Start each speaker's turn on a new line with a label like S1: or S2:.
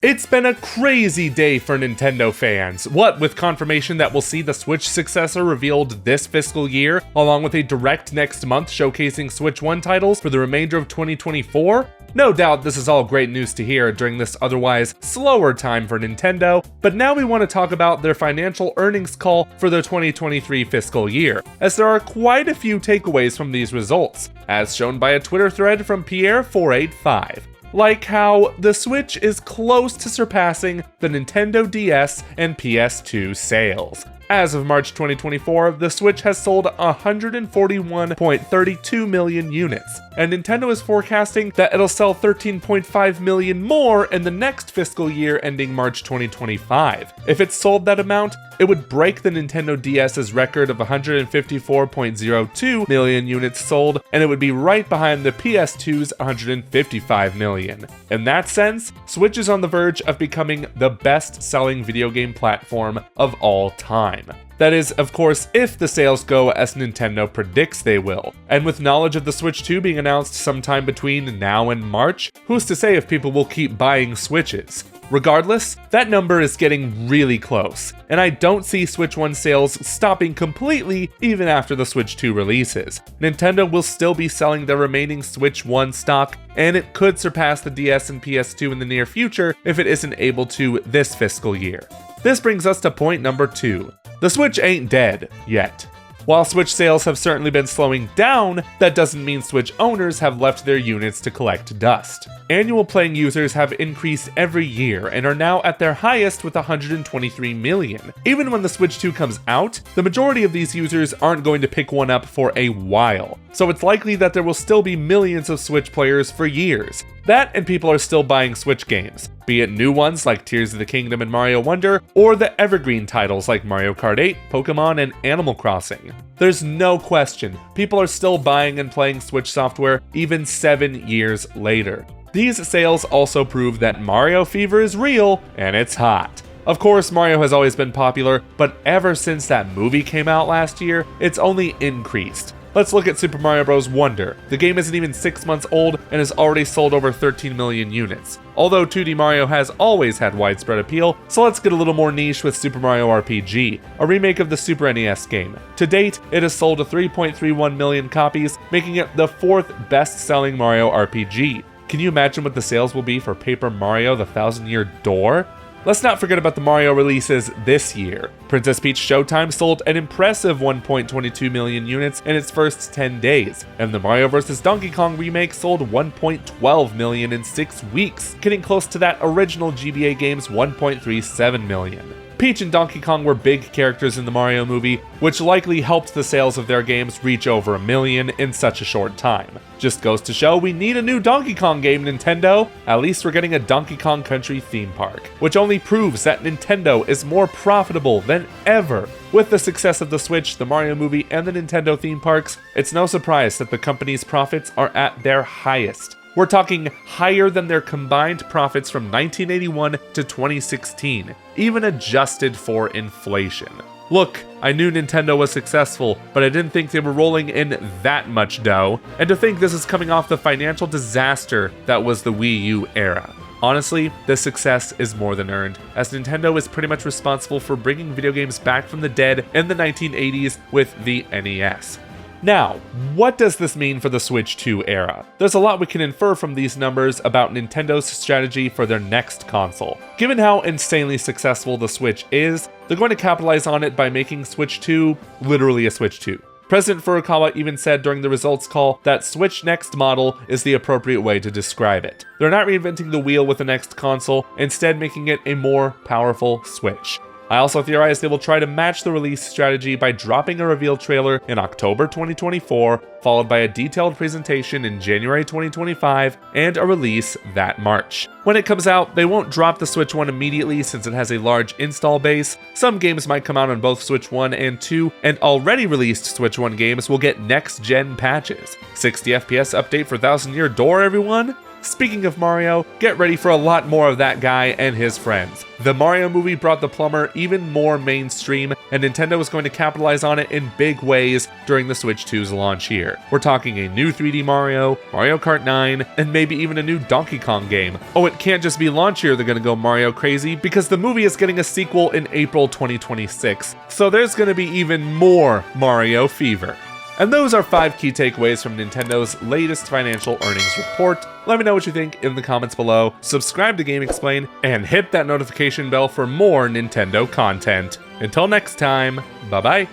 S1: It's been a crazy day for Nintendo fans. What with confirmation that we'll see the Switch successor revealed this fiscal year, along with a direct next month showcasing Switch 1 titles for the remainder of 2024? No doubt this is all great news to hear during this otherwise slower time for Nintendo, but now we want to talk about their financial earnings call for the 2023 fiscal year, as there are quite a few takeaways from these results, as shown by a Twitter thread from Pierre485. Like how the Switch is close to surpassing the Nintendo DS and PS2 sales. As of March 2024, the Switch has sold 141.32 million units, and Nintendo is forecasting that it'll sell 13.5 million more in the next fiscal year ending March 2025. If it sold that amount, it would break the Nintendo DS's record of 154.02 million units sold, and it would be right behind the PS2's 155 million. In that sense, Switch is on the verge of becoming the best-selling video game platform of all time. That is, of course, if the sales go as Nintendo predicts they will. And with knowledge of the Switch 2 being announced sometime between now and March, who's to say if people will keep buying Switches? Regardless, that number is getting really close, and I don't see Switch 1 sales stopping completely even after the Switch 2 releases. Nintendo will still be selling their remaining Switch 1 stock, and it could surpass the DS and PS2 in the near future if it isn't able to this fiscal year. This brings us to point number 2. The Switch ain't dead yet. While Switch sales have certainly been slowing down, that doesn't mean Switch owners have left their units to collect dust. Annual playing users have increased every year and are now at their highest with 123 million. Even when the Switch 2 comes out, the majority of these users aren't going to pick one up for a while, so it's likely that there will still be millions of Switch players for years. That and people are still buying Switch games, be it new ones like Tears of the Kingdom and Mario Wonder, or the evergreen titles like Mario Kart 8, Pokemon, and Animal Crossing. There's no question, people are still buying and playing Switch software even 7 years later. These sales also prove that Mario fever is real, and it's hot. Of course, Mario has always been popular, but ever since that movie came out last year, it's only increased. Let's look at Super Mario Bros. Wonder. The game isn't even 6 months old and has already sold over 13 million units. Although 2D Mario has always had widespread appeal, so let's get a little more niche with Super Mario RPG, a remake of the Super NES game. To date, it has sold 3.31 million copies, making it the 4th best-selling Mario RPG. Can you imagine what the sales will be for Paper Mario: The Thousand-Year Door? Let's not forget about the Mario releases this year. Princess Peach Showtime sold an impressive 1.22 million units in its first 10 days, and the Mario vs. Donkey Kong remake sold 1.12 million in 6 weeks, getting close to that original GBA game's 1.37 million. Peach and Donkey Kong were big characters in the Mario movie, which likely helped the sales of their games reach over 1 million in such a short time. Just goes to show we need a new Donkey Kong game, Nintendo. At least we're getting a Donkey Kong Country theme park, which only proves that Nintendo is more profitable than ever. With the success of the Switch, the Mario movie, and the Nintendo theme parks, it's no surprise that the company's profits are at their highest. We're talking higher than their combined profits from 1981 to 2016, even adjusted for inflation. Look, I knew Nintendo was successful, but I didn't think they were rolling in that much dough, and to think this is coming off the financial disaster that was the Wii U era. Honestly, this success is more than earned, as Nintendo is pretty much responsible for bringing video games back from the dead in the 1980s with the NES. Now, what does this mean for the Switch 2 era? There's a lot we can infer from these numbers about Nintendo's strategy for their next console. Given how insanely successful the Switch is, they're going to capitalize on it by making Switch 2 literally a Switch 2. President Furukawa even said during the results call that Switch Next model is the appropriate way to describe it. They're not reinventing the wheel with the next console, instead making it a more powerful Switch. I also theorize they will try to match the release strategy by dropping a reveal trailer in October 2024, followed by a detailed presentation in January 2025, and a release that March. When it comes out, they won't drop the Switch 1 immediately since it has a large install base. Some games might come out on both Switch 1 and 2, and already released Switch 1 games will get next-gen patches. 60 FPS update for Thousand Year Door, everyone? Speaking of Mario, get ready for a lot more of that guy and his friends. The Mario movie brought the plumber even more mainstream, and Nintendo is going to capitalize on it in big ways during the Switch 2's launch year. We're talking a new 3D Mario, Mario Kart 9, and maybe even a new Donkey Kong game. Oh, it can't just be launch year they're gonna go Mario crazy, because the movie is getting a sequel in April 2026. So there's gonna be even more Mario fever. And those are 5 key takeaways from Nintendo's latest financial earnings report. Let me know what you think in the comments below, subscribe to GameXplain, and hit that notification bell for more Nintendo content. Until next time, bye bye!